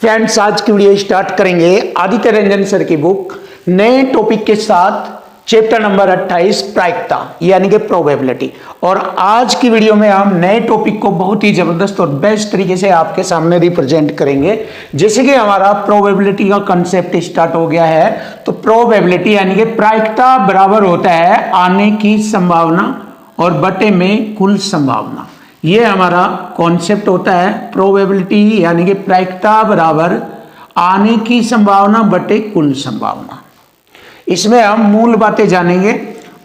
Friends, आज की video start करेंगे आदित्य रंजन सर की बुक नए टॉपिक के साथ चैप्टर नंबर 28 प्रायिकता यानी कि प्रोबेबिलिटी। और आज की वीडियो में हम नए टॉपिक को बहुत ही जबरदस्त और बेस्ट तरीके से आपके सामने रिप्रेजेंट करेंगे। जैसे कि हमारा प्रोबेबिलिटी का कंसेप्ट स्टार्ट हो गया है, तो प्रोबेबिलिटी यानी कि प्रायिकता बराबर होता है आने की संभावना और बटे में कुल संभावना। ये हमारा कॉन्सेप्ट होता है प्रोबेबिलिटी यानी कि प्रायिकता बराबर आने की संभावना बटे कुल संभावना। इसमें हम मूल बातें जानेंगे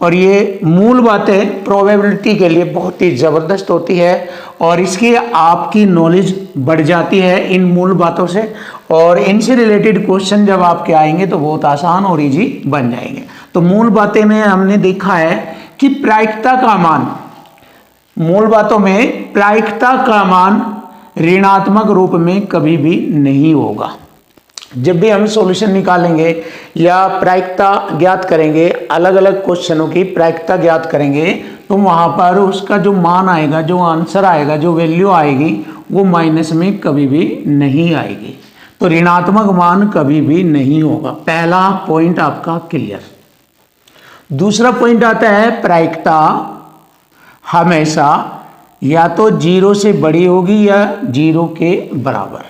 और ये मूल बातें प्रोबेबिलिटी के लिए बहुत ही ज़बरदस्त होती है और इसकी आपकी नॉलेज बढ़ जाती है इन मूल बातों से, और इनसे रिलेटेड क्वेश्चन जब आपके आएंगे तो बहुत आसान और इजी बन जाएंगे। तो मूल बातें में हमने देखा है कि प्रायिकता का मान, मूल बातों में प्रायिकता का मान ऋणात्मक रूप में कभी भी नहीं होगा। जब भी हम सॉल्यूशन निकालेंगे या प्रायिकता ज्ञात करेंगे, अलग अलग क्वेश्चनों की प्रायिकता ज्ञात करेंगे, तो वहां पर उसका जो मान आएगा, जो आंसर आएगा, जो वैल्यू आएगी, वो माइनस में कभी भी नहीं आएगी। तो ऋणात्मक मान कभी भी नहीं होगा। पहला पॉइंट आपका क्लियर। दूसरा पॉइंट आता है प्रायिकता हमेशा या तो 0 से बड़ी होगी या 0 के बराबर,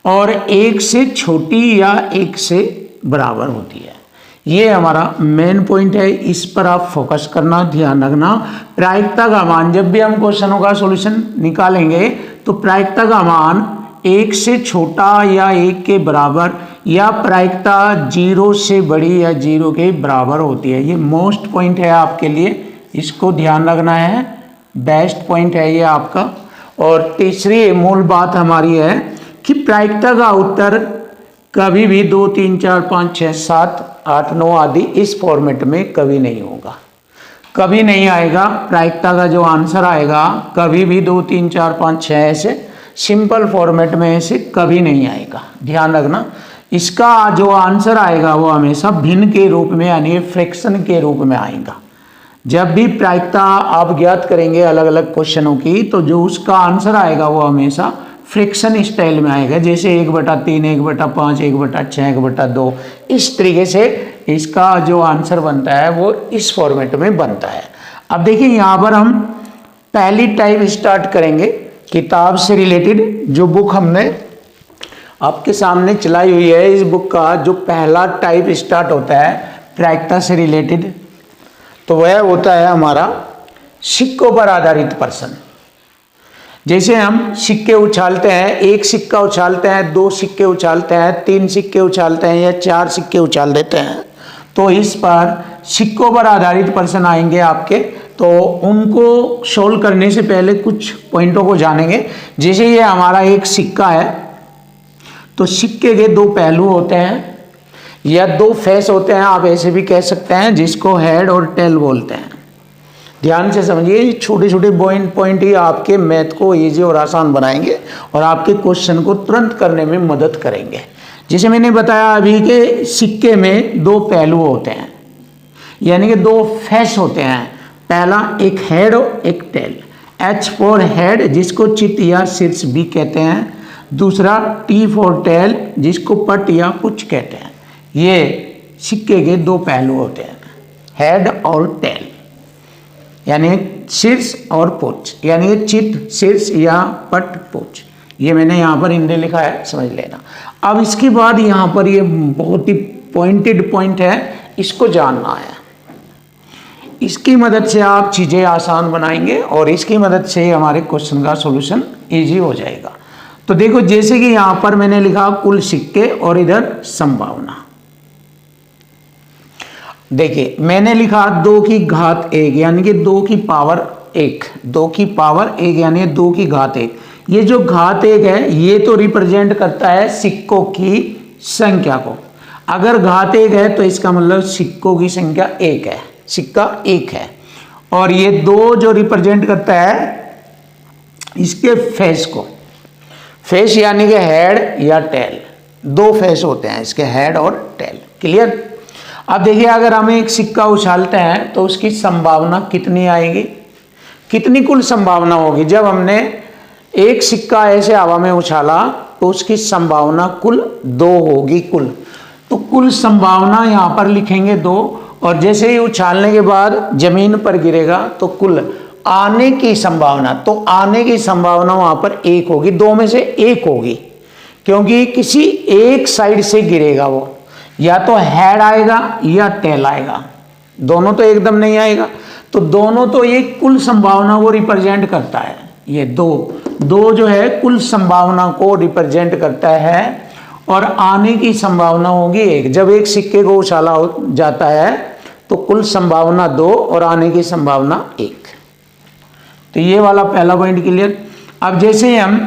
और 1 से छोटी या 1 से बराबर होती है। ये हमारा मेन पॉइंट है, इस पर आप फोकस करना, ध्यान रखना। प्रायिकता का मान, जब भी हम क्वेश्चनों का सॉल्यूशन निकालेंगे तो प्रायिकता का मान 1 से छोटा या 1 के बराबर, या प्रायिकता 0 से बड़ी या 0 के बराबर होती है। ये मोस्ट पॉइंट है आपके लिए, इसको ध्यान रखना है, बेस्ट पॉइंट है ये आपका। और तीसरी मूल बात हमारी है कि प्रायिकता का उत्तर कभी भी 2 3 4 5 6 7 8 9 आदि इस फॉर्मेट में कभी नहीं होगा, कभी नहीं आएगा। प्रायिकता का जो आंसर आएगा कभी भी 2 3 4 5 6 ऐसे सिंपल फॉर्मेट में ऐसे कभी नहीं आएगा, ध्यान रखना। इसका जो आंसर आएगा वो हमेशा भिन्न के रूप में यानी फ्रैक्शन के रूप में आएगा। जब भी प्रायिकता आप ज्ञात करेंगे अलग अलग क्वेश्चनों की, तो जो उसका आंसर आएगा वो हमेशा फ्रैक्शन स्टाइल में आएगा, जैसे 1/3, 1/5, 1/6, 1/2। इस तरीके से इसका जो आंसर बनता है वो इस फॉर्मेट में बनता है। अब देखिए यहाँ पर हम पहली टाइप स्टार्ट करेंगे किताब से रिलेटेड। जो बुक हमने आपके सामने चलाई हुई है, इस बुक का जो पहला टाइप स्टार्ट होता है प्रायिकता से रिलेटेड, तो वह होता है हमारा सिक्कों पर आधारित प्रश्न। जैसे हम सिक्के उछालते हैं, 1 सिक्का उछालते हैं, 2 सिक्के उछालते हैं, 3 सिक्के उछालते हैं या 4 सिक्के उछाल देते हैं, तो इस पर सिक्कों पर आधारित प्रश्न आएंगे आपके। तो उनको सोल्व करने से पहले कुछ पॉइंटों को जानेंगे। जैसे ये हमारा एक सिक्का है, तो सिक्के के 2 पहलू होते हैं या 2 फेस होते हैं, आप ऐसे भी कह सकते हैं, जिसको हेड और टेल बोलते हैं। ध्यान से समझिए, छोटे छोटे पॉइंट ही आपके मैथ को इजी और आसान बनाएंगे और आपके क्वेश्चन को तुरंत करने में मदद करेंगे। जैसे मैंने बताया अभी के सिक्के में 2 पहलू होते हैं, यानी कि 2 फेस होते हैं। पहला एक हेड और एक टेल। H फॉर हेड, जिसको चित या शीर्ष भी कहते हैं। दूसरा T फॉर टेल, जिसको पट या पुछ कहते हैं। ये सिक्के के 2 पहलू होते हैं, हेड और टेल, यानी शीर्ष और पुछ, यानी चित, शीर्ष या पट, पुछ। ये मैंने यहाँ पर हिंदी लिखा है, समझ लेना। अब इसके बाद यहाँ पर ये बहुत ही पॉइंटेड पॉइंट है, इसको जानना है। इसकी मदद से आप चीज़ें आसान बनाएंगे और इसकी मदद से हमारे क्वेश्चन का सॉल्यूशन इजी हो जाएगा। तो देखो, जैसे कि यहाँ पर मैंने लिखा कुल सिक्के और इधर संभावना। देखिए मैंने लिखा 2 की घात 1 यानी कि 2 की पावर 1, 2 की पावर 1 यानी 2 की घात 1। ये जो घात 1 है ये तो रिप्रेजेंट करता है सिक्कों की संख्या को। अगर घात 1 है तो इसका मतलब सिक्कों की संख्या 1 है, सिक्का 1 है। और ये 2 जो रिप्रेजेंट करता है इसके फेस को, फेस यानी कि हेड या टेल। 2 फेस होते हैं इसके, हेड और टेल। क्लियर। अब देखिए, अगर हम एक सिक्का उछालते हैं तो उसकी संभावना कितनी आएगी, कितनी कुल संभावना होगी। जब हमने एक सिक्का ऐसे हवा में उछाला तो उसकी संभावना कुल 2 होगी कुल। तो कुल संभावना यहाँ पर लिखेंगे 2, और जैसे ही उछालने के बाद जमीन पर गिरेगा तो कुल आने की संभावना, तो आने की संभावना वहां पर 1 होगी, 2 में से 1 होगी, क्योंकि किसी एक साइड से गिरेगा वो, या तो हेड आएगा या टेल आएगा, दोनों तो एकदम नहीं आएगा। तो दोनों तो ये कुल संभावना को रिप्रेजेंट करता है, ये 2 जो है कुल संभावना को रिप्रेजेंट करता है, और आने की संभावना होगी 1। जब एक सिक्के को उछाला जाता है तो कुल संभावना 2 और आने की संभावना 1। तो ये वाला पहला पॉइंट क्लियर। अब जैसे ही हम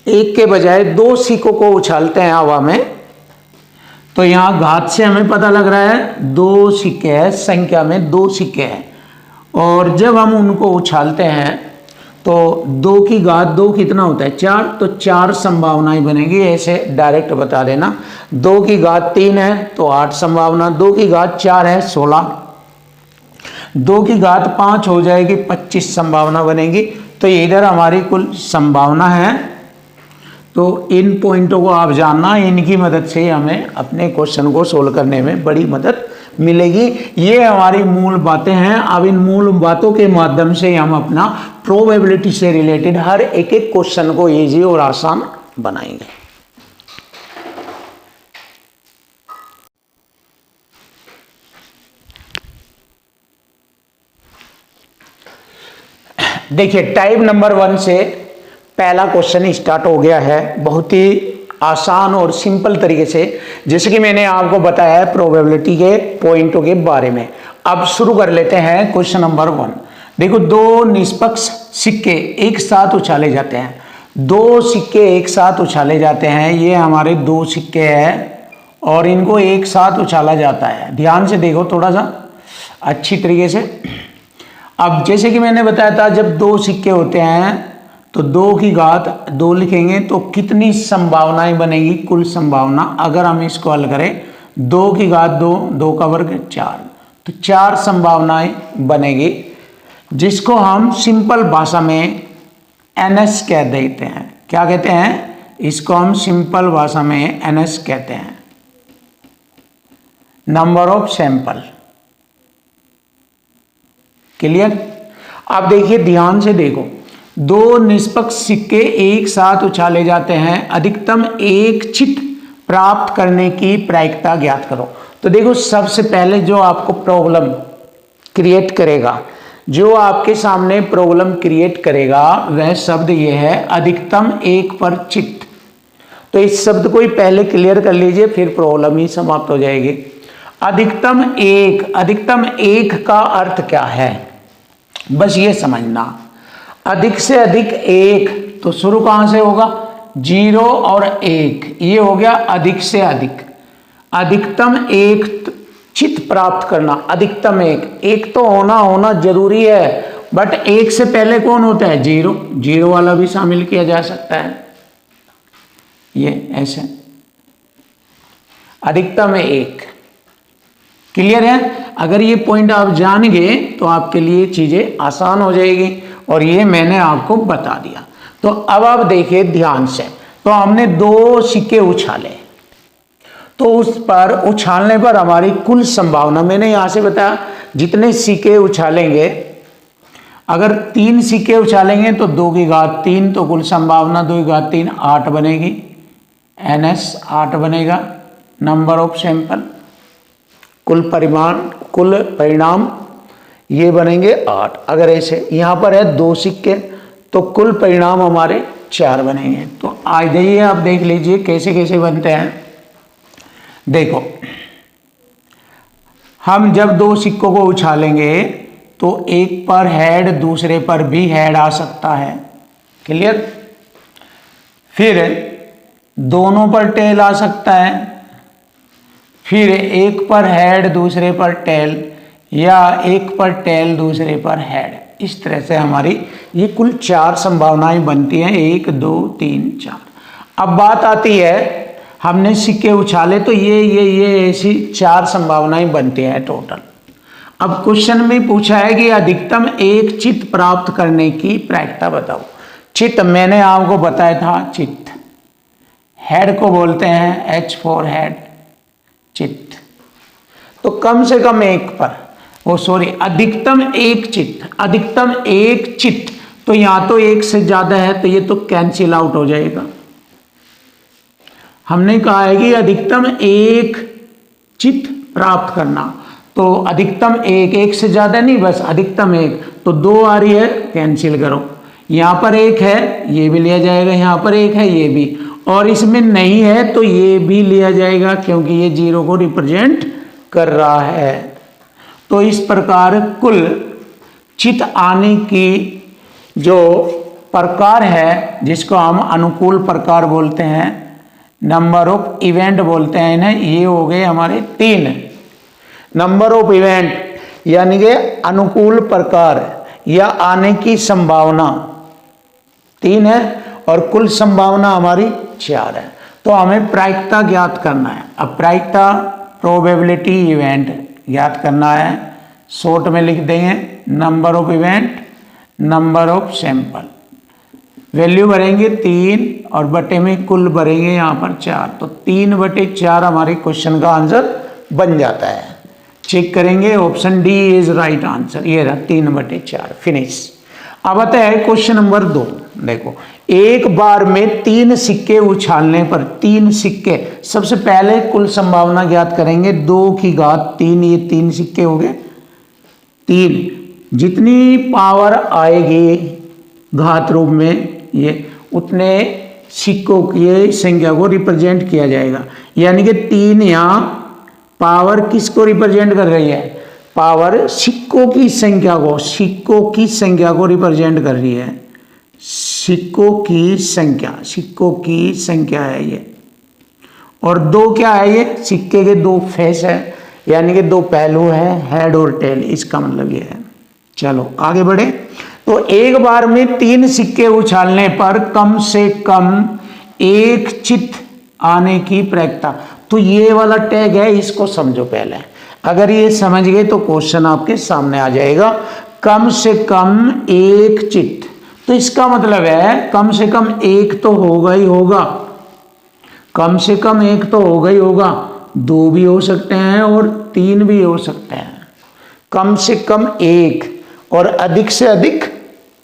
एक के बजाय 2 सिक्कों को उछालते हैं हवा में, तो यहाँ घात से हमें पता लग रहा है 2 सिक्के हैं, संख्या में 2 सिक्के हैं, और जब हम उनको उछालते हैं तो 2 की घात 2 कितना होता है 4, तो 4 संभावनाएं बनेगी, ऐसे डायरेक्ट बता देना। 2 की घात 3 है तो 8 संभावना, 2 की घात 4 है 16, 2 की घात 5 हो जाएगी 25 संभावना बनेगी। तो इधर हमारी कुल संभावना है। तो इन पॉइंटों को आप जानना, इनकी मदद से हमें अपने क्वेश्चन को सोल्व करने में बड़ी मदद मिलेगी। ये हमारी मूल बातें हैं। अब इन मूल बातों के माध्यम से हम अपना प्रोबेबिलिटी से रिलेटेड हर एक क्वेश्चन को इजी और आसान बनाएंगे। देखिए टाइप नंबर 1 से पहला क्वेश्चन स्टार्ट हो गया है, बहुत ही आसान और सिंपल तरीके से, जैसे कि मैंने आपको बताया है प्रोबेबिलिटी के पॉइंटों के बारे में। अब शुरू कर लेते हैं क्वेश्चन नंबर 1। देखो 2 निष्पक्ष सिक्के एक साथ उछाले जाते हैं, 2 सिक्के एक साथ उछाले जाते हैं, ये हमारे 2 सिक्के हैं और इनको एक साथ उछाला जाता है। ध्यान से देखो थोड़ा सा अच्छी तरीके से। अब जैसे कि मैंने बताया था जब 2 सिक्के होते हैं तो 2 की घात 2 लिखेंगे तो कितनी संभावनाएं बनेगी, कुल संभावना। अगर हम इसको हल करें 2 की घात 2, 2 का वर्ग 4, तो 4 संभावनाएं बनेगी, जिसको हम सिंपल भाषा में NS कह देते हैं। क्या कहते हैं इसको? हम सिंपल भाषा में NS कहते हैं, नंबर ऑफ सैंपल। क्लियर? अब देखिए ध्यान से देखो, 2 निष्पक्ष सिक्के एक साथ उछाले जाते हैं, अधिकतम एक चिट प्राप्त करने की प्रायिकता ज्ञात करो। तो देखो सबसे पहले जो आपको प्रॉब्लम क्रिएट करेगा, जो आपके सामने प्रॉब्लम क्रिएट करेगा वह शब्द यह है अधिकतम एक पर चिट। तो इस शब्द को ही पहले क्लियर कर लीजिए, फिर प्रॉब्लम ही समाप्त हो जाएगी। अधिकतम एक का अर्थ क्या है, बस ये समझना। अधिक से अधिक एक, तो शुरू कहां से होगा? 0 और 1, ये हो गया अधिक से अधिक। अधिकतम एक चित प्राप्त करना, अधिकतम एक तो होना जरूरी है, बट एक से पहले कौन होता है? 0 वाला भी शामिल किया जा सकता है, ये ऐसे। अधिकतम एक। क्लियर है? अगर ये पॉइंट आप जान गए तो आपके लिए चीजें आसान हो जाएगी, और ये मैंने आपको बता दिया। तो अब आप देखिए ध्यान से, तो हमने 2 सिक्के उछाले, तो उस पर उछालने पर हमारी कुल संभावना, मैंने यहां से बताया जितने सिक्के उछालेंगे, अगर 3 सिक्के उछालेंगे तो 2 की घात 3, तो कुल संभावना 2 की घात 3 8 बनेगी। NS 8 बनेगा, नंबर ऑफ सैंपल। कुल परिणाम ये बनेंगे 8। अगर ऐसे यहां पर है 2 सिक्के तो कुल परिणाम हमारे 4 बनेंगे। तो आ जाइए आप देख लीजिए कैसे कैसे बनते हैं। देखो हम जब 2 सिक्कों को उछालेंगे तो एक पर हेड, दूसरे पर भी हेड आ सकता है। क्लियर? फिर दोनों पर टेल आ सकता है, फिर एक पर हेड दूसरे पर टेल, या एक पर टेल दूसरे पर हेड। इस तरह से हमारी ये कुल 4 संभावनाएं बनती हैं, 1 2 3 4। अब बात आती है हमने सिक्के उछाले तो ये ऐसी 4 संभावनाएं बनती हैं टोटल। अब क्वेश्चन में पूछा है कि अधिकतम एक चित प्राप्त करने की प्रायिकता बताओ। चित मैंने आपको बताया था, चित हेड को बोलते हैं H फॉर हेड, चित्त। तो कम से कम एक पर, अधिकतम एक चित्त, अधिकतम एक चित्त, तो यहां तो एक से ज्यादा है तो ये तो कैंसिल आउट हो जाएगा। हमने कहा है कि अधिकतम एक चित्त प्राप्त करना, तो अधिकतम एक से ज्यादा नहीं, बस अधिकतम एक। तो 2 आ रही है, कैंसिल करो। यहां पर एक है, ये भी लिया जाएगा, यहां पर एक है, ये भी, और इसमें नहीं है तो ये भी लिया जाएगा, क्योंकि ये 0 को रिप्रेजेंट कर रहा है। तो इस प्रकार कुल चित्त आने की जो प्रकार है, जिसको हम अनुकूल प्रकार बोलते हैं, नंबर ऑफ इवेंट बोलते हैं इन्हें, ये हो गए हमारे 3। नंबर ऑफ इवेंट यानी कि अनुकूल प्रकार या आने की संभावना 3 है, और कुल संभावना हमारी 4 है। तो हमें प्रायिकता ज्ञात करना है। अब प्रायिकता, प्रोबेबिलिटी इवेंट ज्ञात करना है। शॉर्ट में लिख देंगे number of event, number of sample. Value भरेंगे 3 और बटे में कुल भरेंगे यहाँ पर 4, तो 3/4 हमारे क्वेश्चन का आंसर बन जाता है। चेक करेंगे, option D is right answer. ये रहा 3/4, फिनिश। अब आता है क्वेश्चन नंबर 2। देखो, एक बार में 3 सिक्के उछालने पर, 3 सिक्के, सबसे पहले कुल संभावना ज्ञात करेंगे। 2 की घात 3, ये 3 सिक्के हो गए 3। जितनी पावर आएगी घात रूप में, ये उतने सिक्कों की संख्या को रिप्रेजेंट किया जाएगा। यानी कि 3 यहाँ पावर किसको रिप्रेजेंट कर रही है? पावर सिक्कों की संख्या को, सिक्कों की संख्या को रिप्रेजेंट कर रही है। सिक्कों की संख्या, सिक्कों की संख्या है ये। और 2 क्या है? ये सिक्के के 2 फेस है, यानी कि 2 पहलू है, हेड और टेल, इसका मतलब ये है। चलो आगे बढ़े। तो एक बार में 3 सिक्के उछालने पर कम से कम एक चित्त आने की प्रायिकता। तो ये वाला टैग है, इसको समझो पहले। अगर ये समझ गए तो क्वेश्चन आपके सामने आ जाएगा। कम से कम एक चित्त, तो इसका मतलब है कम से कम एक तो होगा ही होगा, कम से कम एक तो होगा ही होगा। 2 भी हो सकते हैं और 3 भी हो सकते हैं। कम से कम एक और अधिक से अधिक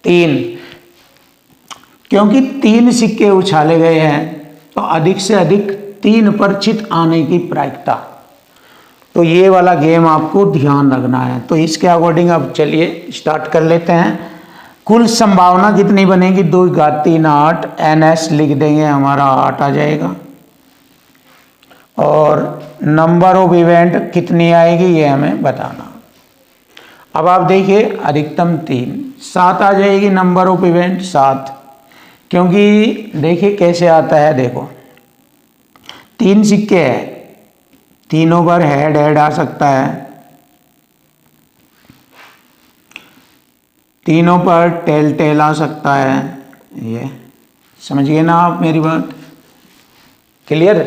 3, क्योंकि 3 सिक्के उछाले गए हैं तो अधिक से अधिक 3 पर चित्त आने की प्रायिकता। तो ये वाला गेम आपको ध्यान रखना है। तो इसके अकॉर्डिंग अब चलिए स्टार्ट कर लेते हैं। कुल संभावना कितनी बनेगी? 2 की घात 3 8, NS लिख देंगे, हमारा 8 आ जाएगा। और नंबर ऑफ इवेंट कितनी आएगी ये हमें बताना। अब आप देखिए, अधिकतम 3, 7 आ जाएगी नंबर ऑफ इवेंट 7। क्योंकि देखिए कैसे आता है, देखो 3 सिक्के हैं, तीनों पर हेड हेड आ सकता है, तीनों पर टेल टेल आ सकता है। ये समझिए ना आप मेरी बात, क्लियर?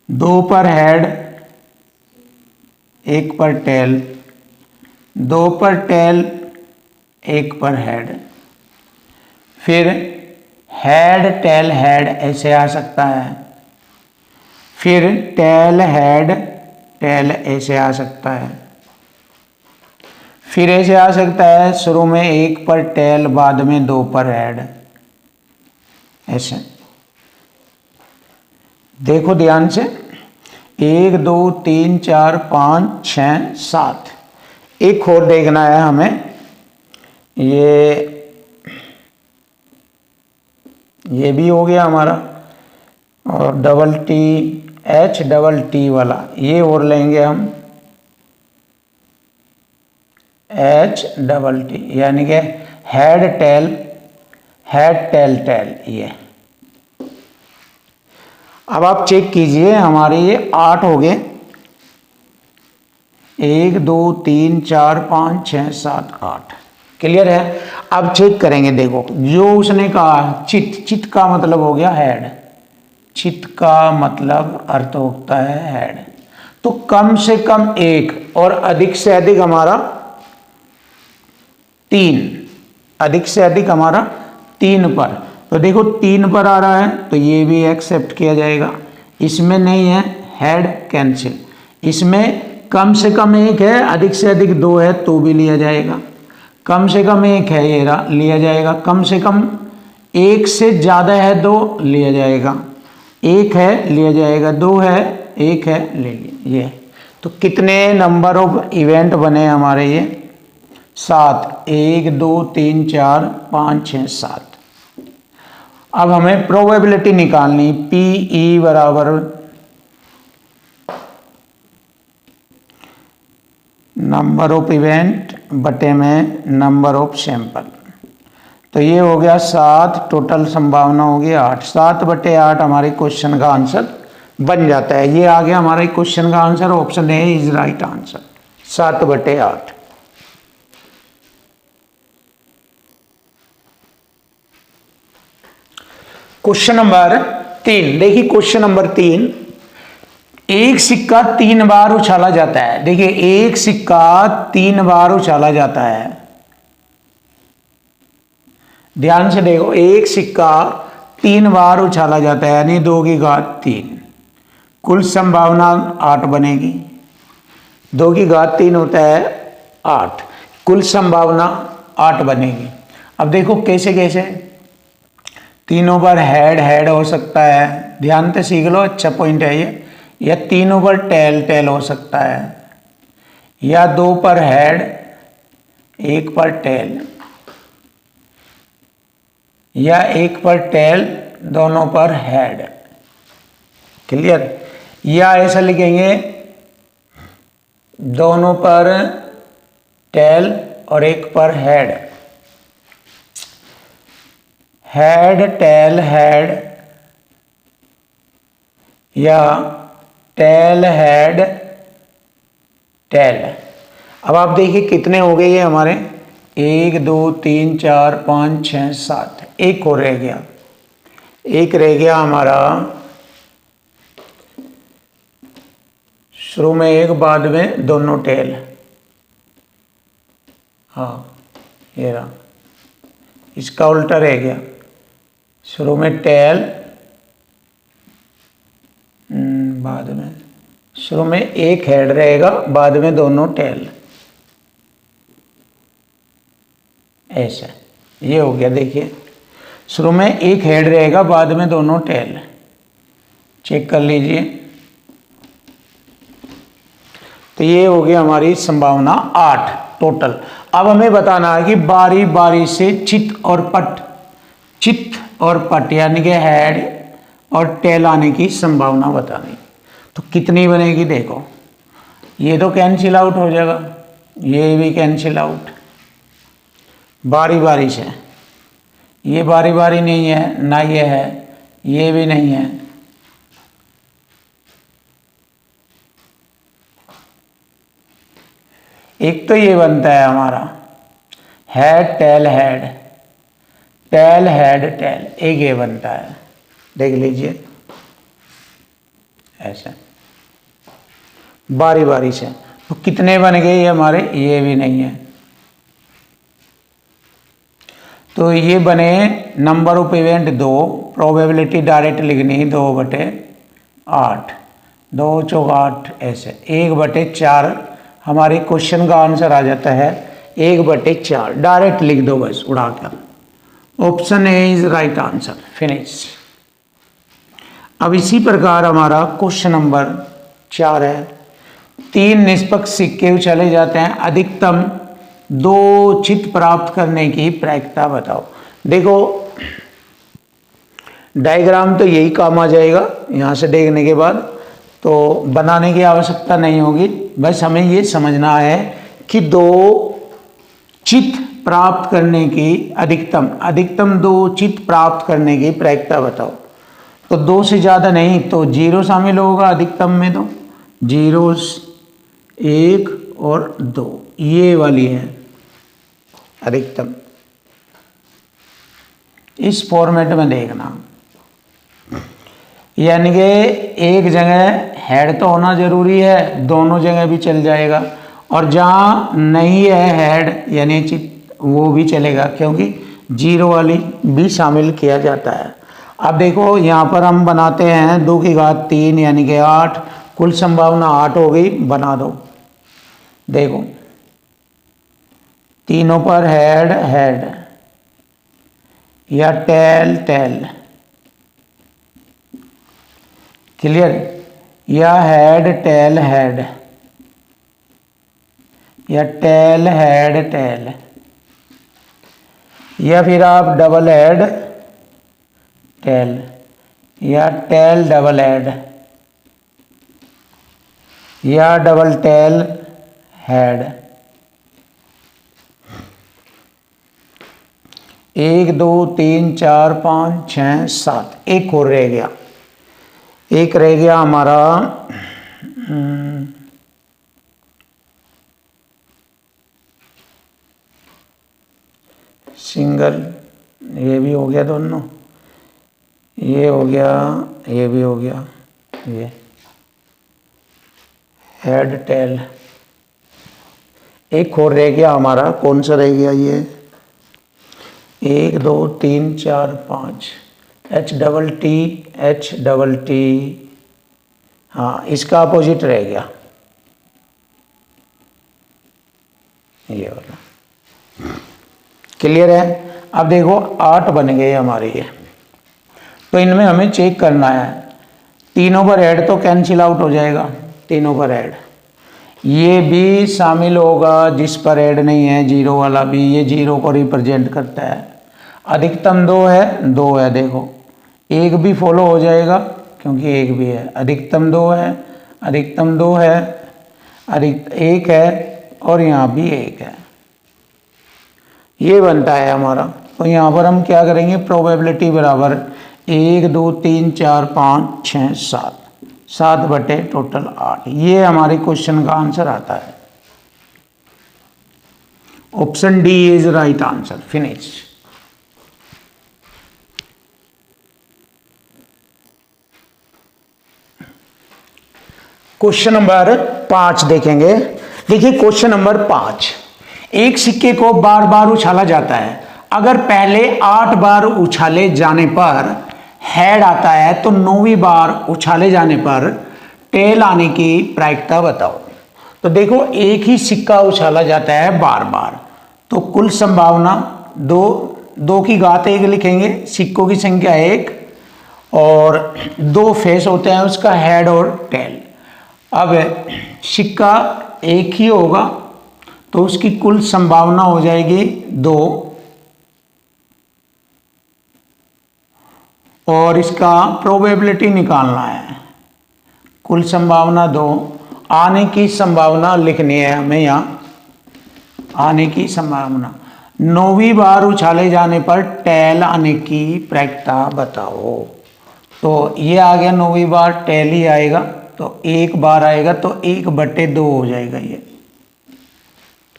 2 पर हेड, 1 पर टेल, 2 पर टेल, 1 पर हेड। फिर हेड टेल हेड ऐसे आ सकता है, फिर टेल हेड टेल ऐसे आ सकता है, फिर ऐसे आ सकता है शुरू में 1 पर टेल, बाद में 2 पर हेड, ऐसे। देखो ध्यान से, 1 2 3 4 5 6 7। एक और देखना है हमें, ये भी हो गया हमारा। और double T, H double T वाला ये और लेंगे हम, H डबल टी, यानी कि हेड टेल टेल। ये अब आप चेक कीजिए, हमारे ये 8 हो गए। 1 2 3 4 5 6 7 8, क्लियर है? अब चेक करेंगे। देखो जो उसने कहा चित्त का मतलब हो गया हेड, चित्त का मतलब अर्थ होता है हेड। तो कम से कम 1 और अधिक से अधिक हमारा 3, अधिक से अधिक हमारा 3 पर। तो देखो 3 पर आ रहा है तो ये भी एक्सेप्ट किया जाएगा। इसमें नहीं है, हेड कैंसिल। इसमें कम से कम 1 है, अधिक से अधिक 2 है तो भी लिया जाएगा। कम से कम 1 है ये लिया जाएगा। कम से कम 1 से ज़्यादा है 2 लिया जाएगा। 1 है लिया जाएगा, 2 है, 1 है ले लिया। ये तो कितने नंबर ऑफ इवेंट बने हमारे ये? 7। 1 2 3 4 5 6 7। अब हमें प्रोबेबिलिटी निकालनी। पी ई बराबर नंबर ऑफ इवेंट बटे में नंबर ऑफ सैंपल। तो ये हो गया 7, टोटल संभावना होगी 8। 7 बटे 8 हमारे क्वेश्चन का आंसर बन जाता है। ये आ गया हमारे क्वेश्चन का answer. Option A is right answer, 7 बटे 8। क्वेश्चन नंबर 3 देखिए। क्वेश्चन नंबर 3, एक सिक्का 3 बार उछाला जाता है। देखिए एक सिक्का 3 बार उछाला जाता है। ध्यान से देखो, एक सिक्का 3 बार उछाला जाता है, यानी 2 की घात 3। कुल संभावना 8 बनेगी। 2 की घात 3 होता है 8, कुल संभावना 8 बनेगी। अब देखो कैसे कैसे, तीनों पर हेड हेड हो सकता है, ध्यान से सीख लो, अच्छा पॉइंट है ये। या तीनों पर टेल टेल हो सकता है, या 2 पर हेड 1 पर टेल, या 1 पर टेल दोनों पर हेड। क्लियर? या ऐसा लिखेंगे दोनों पर टेल और 1 पर हेड। हेड टेल हेड, या टेल हेड टेल। अब आप देखिए कितने हो गए ये हमारे? 1 2 3 4 5 6 7। एक और रह गया, एक रह गया हमारा। शुरू में 1 बाद में दोनों टेल। हाँ ये रहा, इसका उल्टा रह गया। शुरू में टेल, बाद में, शुरू में 1 हेड रहेगा, बाद में दोनों टेल। ऐसा ये हो गया। देखिए शुरू में 1 हेड रहेगा, बाद में दोनों टेल। चेक कर लीजिए। तो ये हो गया हमारी संभावना 8 टोटल। अब हमें बताना है कि बारी बारी से चित और पट यानी कि हेड और टेल आने की संभावना बतानी। तो कितनी बनेगी? देखो ये तो कैंसिल आउट हो जाएगा, ये भी कैंसिल आउट। बारी बारी से, ये बारी बारी नहीं है ना, ये है, ये भी नहीं है। एक तो ये बनता है हमारा head tail head, tail head tail, एक ये बनता है। देख लीजिए ऐसा बारी बारी से। तो कितने बन गए ये हमारे? ये भी नहीं है। तो ये बने number of event 2, probability direct लिखनी 2 बटे 8, 2 चौक 8, ऐसे 1 बटे 4 हमारे क्वेश्चन का आंसर आ जाता है। 1 बटे 4 डायरेक्ट लिख दो बस उड़ा कर। Option A is right answer, finish. अब इसी प्रकार हमारा क्वेश्चन नंबर 4 है। 3 निष्पक्ष सिक्के उछाले जाते हैं, अधिकतम 2 चित प्राप्त करने की प्रायिकता बताओ। देखो डायग्राम तो यही काम आ जाएगा यहाँ से देखने के बाद, तो बनाने की आवश्यकता नहीं होगी। बस हमें ये समझना है कि 2 चित प्राप्त करने की अधिकतम 2 चित प्राप्त करने की प्रायिकता बताओ। तो 2 से ज़्यादा नहीं, तो 0 शामिल होगा अधिकतम में। तो 0, 1 और 2 ये वाली है अधिकतम। इस फॉर्मेट में देखना, यानी कि एक जगह हेड तो होना जरूरी है, दोनों जगह भी चल जाएगा। और जहाँ नहीं है हेड यानी चित, वो भी चलेगा, क्योंकि जीरो वाली भी शामिल किया जाता है। अब देखो यहाँ पर हम बनाते हैं 2 की घात 3 यानी कि 8, कुल संभावना 8 हो गई, बना दो। देखो तीनों पर हेड हेड या टेल टेल, क्लियर, या हेड टेल हेड या टेल हेड टेल, या फिर आप डबल हेड टेल या टेल डबल हेड या डबल टेल हेड। 1 2 3 4 5 6 7, एक और रह गया, एक रह गया हमारा सिंगल, ये भी हो गया दोनों, ये हो गया, ये भी हो गया, ये हेड टेल। एक और रह गया हमारा, कौन सा रह गया ये, 1 2 3 4 5 एच डबल टी, हाँ इसका अपोजिट रह गया ये वाला, क्लियर है। अब देखो 8 बन गए हमारे ये, तो इनमें हमें चेक करना है, तीनों पर ऐड तो कैंसिल आउट हो जाएगा, तीनों पर ऐड, ये भी शामिल होगा जिस पर ऐड नहीं है, जीरो वाला भी, ये जीरो को रिप्रेजेंट करता है। अधिकतम 2 है, 2 है, देखो एक भी फॉलो हो जाएगा क्योंकि एक भी है, अधिकतम 2 है, अधिकतम 2 है, अधिक 1 है और यहाँ भी 1 है, ये बनता है हमारा। तो यहाँ पर हम क्या करेंगे, प्रोबेबिलिटी बराबर 1 2 3 4 5 6 7, 7 बटे टोटल 8, ये हमारे क्वेश्चन का आंसर आता है। Option D is right answer, finish. Question number 5 देखेंगे। देखिए क्वेश्चन नंबर 5, एक सिक्के को बार बार उछाला जाता है, अगर पहले 8 बार उछाले जाने पर हेड आता है तो 9वीं बार उछाले जाने पर टेल आने की प्रायिकता बताओ। तो देखो एक ही सिक्का उछाला जाता है बार बार, तो कुल संभावना 2 की घात 1 लिखेंगे, सिक्कों की संख्या 1 और 2 फेस होते हैं उसका, हेड और टेल। अब सिक्का एक ही होगा तो उसकी कुल संभावना हो जाएगी 2 और इसका प्रोबेबिलिटी निकालना है, कुल संभावना 2, आने की संभावना लिखनी है हमें यहाँ, आने की संभावना 9वीं बार उछाले जाने पर टेल आने की प्रायिकता बताओ। तो ये आ गया 9वीं बार टेल ही आएगा, तो 1 बार आएगा तो 1/2 हो जाएगा,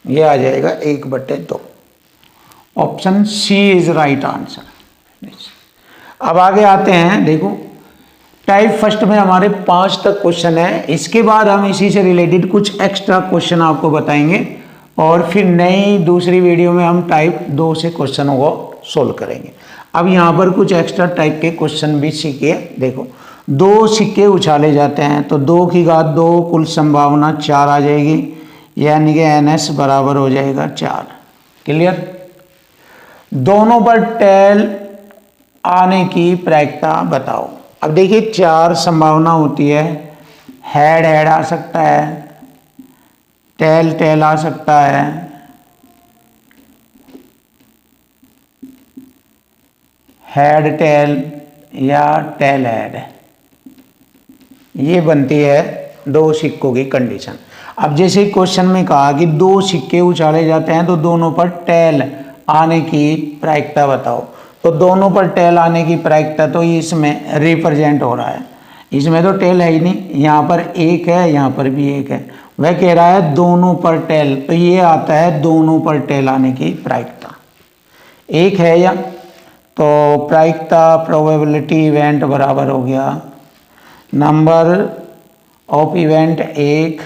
ये आ जाएगा 1/2। Option c is right answer. अब आगे आते हैं, देखो टाइप फर्स्ट में हमारे 5 तक क्वेश्चन है, इसके बाद हम इसी से रिलेटेड कुछ एक्स्ट्रा क्वेश्चन आपको बताएंगे और फिर नई दूसरी वीडियो में हम टाइप 2 से क्वेश्चनों को सोल्व करेंगे। अब यहाँ पर कुछ एक्स्ट्रा टाइप के क्वेश्चन भी सीखिए। देखो 2 सिक्के उछाले जाते हैं तो 2 की घात 2, कुल संभावना 4 आ जाएगी, यानी कि NS बराबर हो जाएगा 4, क्लियर। दोनों पर टेल आने की प्रायिकता बताओ। अब देखिए 4 संभावना होती है, हेड हेड आ सकता है, टेल टेल आ सकता है, हेड टेल या टेल हेड, ये बनती है 2 सिक्कों की कंडीशन। अब जैसे क्वेश्चन में कहा कि 2 सिक्के उछाले जाते हैं तो दोनों पर टेल आने की प्रायिकता बताओ, तो दोनों पर टेल आने की प्रायिकता तो इसमें रिप्रेजेंट हो रहा है, इसमें तो टेल है ही नहीं, यहाँ पर 1 है, यहाँ पर भी 1 है, वह कह रहा है दोनों पर टेल, तो ये आता है दोनों पर टेल आने की प्रायिकता 1 है या, तो प्रायिकता प्रोबेबिलिटी इवेंट बराबर हो गया नंबर ऑफ इवेंट 1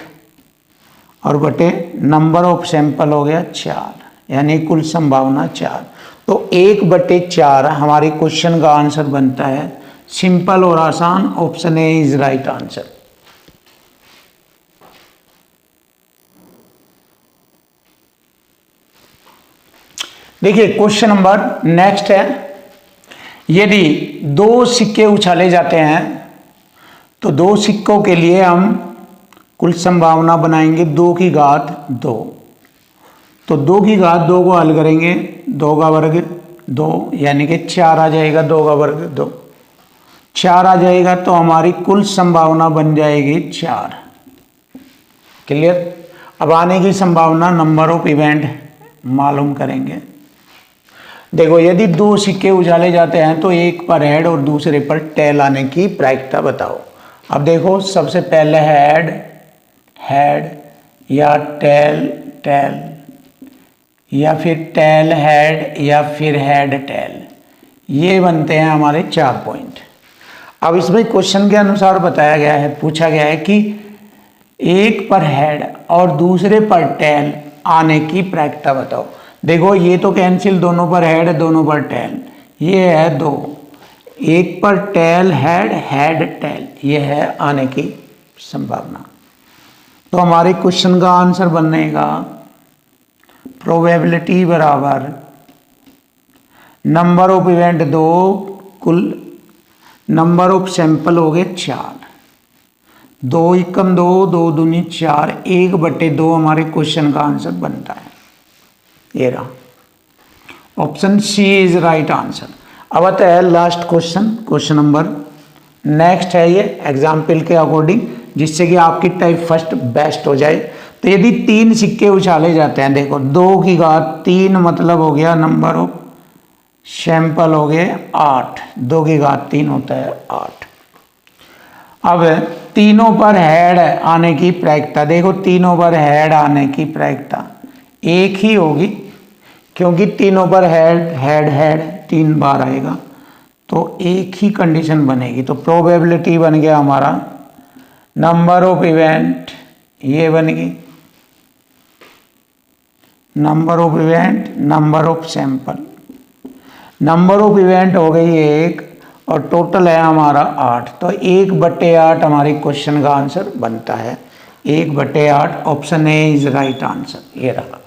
और बटे नंबर ऑफ सैंपल हो गया 4, यानी कुल संभावना 4। तो 1/4 हमारे क्वेश्चन का आंसर बनता है। सिंपल और आसान, option A is right answer. देखिए क्वेश्चन नंबर नेक्स्ट है, यदि 2 सिक्के उछाले जाते हैं तो 2 सिक्कों के लिए हम कुल संभावना बनाएंगे 2 की घात 2। तो 2 की घात 2 को हल करेंगे, 2 का वर्ग 2 यानी कि 4 आ जाएगा, 2 का वर्ग 2 4 आ जाएगा, तो हमारी कुल संभावना बन जाएगी 4। क्लियर। अब आने की संभावना नंबर ऑफ इवेंट मालूम करेंगे। देखो यदि 2 सिक्के उछाले जाते हैं तो एक पर हेड और दूसरे पर टेल आने की प्रायिकता बताओ। अब देखो सबसे पहले हेड हेड या टेल टेल या फिर टेल हेड या फिर हेड टेल, ये बनते हैं हमारे 4 पॉइंट। अब इसमें क्वेश्चन के अनुसार बताया गया है, पूछा गया है कि एक पर हेड और दूसरे पर टेल आने की प्रायिकता बताओ। देखो ये तो कैंसिल, दोनों पर हेड दोनों पर टेल, ये है 2, एक पर टेल हेड हेड टेल, ये है आने की संभावना। तो हमारे क्वेश्चन का आंसर बनेगा प्रोबेबिलिटी बराबर नंबर ऑफ इवेंट 2 कुल नंबर ऑफ सैंपल हो गए 4, 2 एकम 2 2 दूनी 4, 1/2 हमारे क्वेश्चन का आंसर बनता है। ये रहा, option c is right answer. अब आता है last question, question number next है ये एग्जाम्पल के अकॉर्डिंग, जिससे कि आपकी टाइप फर्स्ट बेस्ट हो जाए। तो यदि 3 सिक्के उछाले जाते हैं, देखो 2 की घात 3 मतलब हो गया नंबर ऑफ सैंपल हो गए 8, 2 की घात 3 होता है 8। अब तीनों पर हेड आने की प्रायिकता, देखो तीनों पर हेड आने की प्रायिकता एक ही होगी, क्योंकि तीनों पर हेड हेड हेड 3 बार आएगा, तो एक ही कंडीशन बनेगी। तो प्रोबेबिलिटी बन गया हमारा नंबर ऑफ इवेंट, ये बन गई number of event number of sample. Number of event हो गई 1 और टोटल है हमारा 8, तो 1/8 हमारे क्वेश्चन का आंसर बनता है। 1/8 option A is right answer, ये रहा।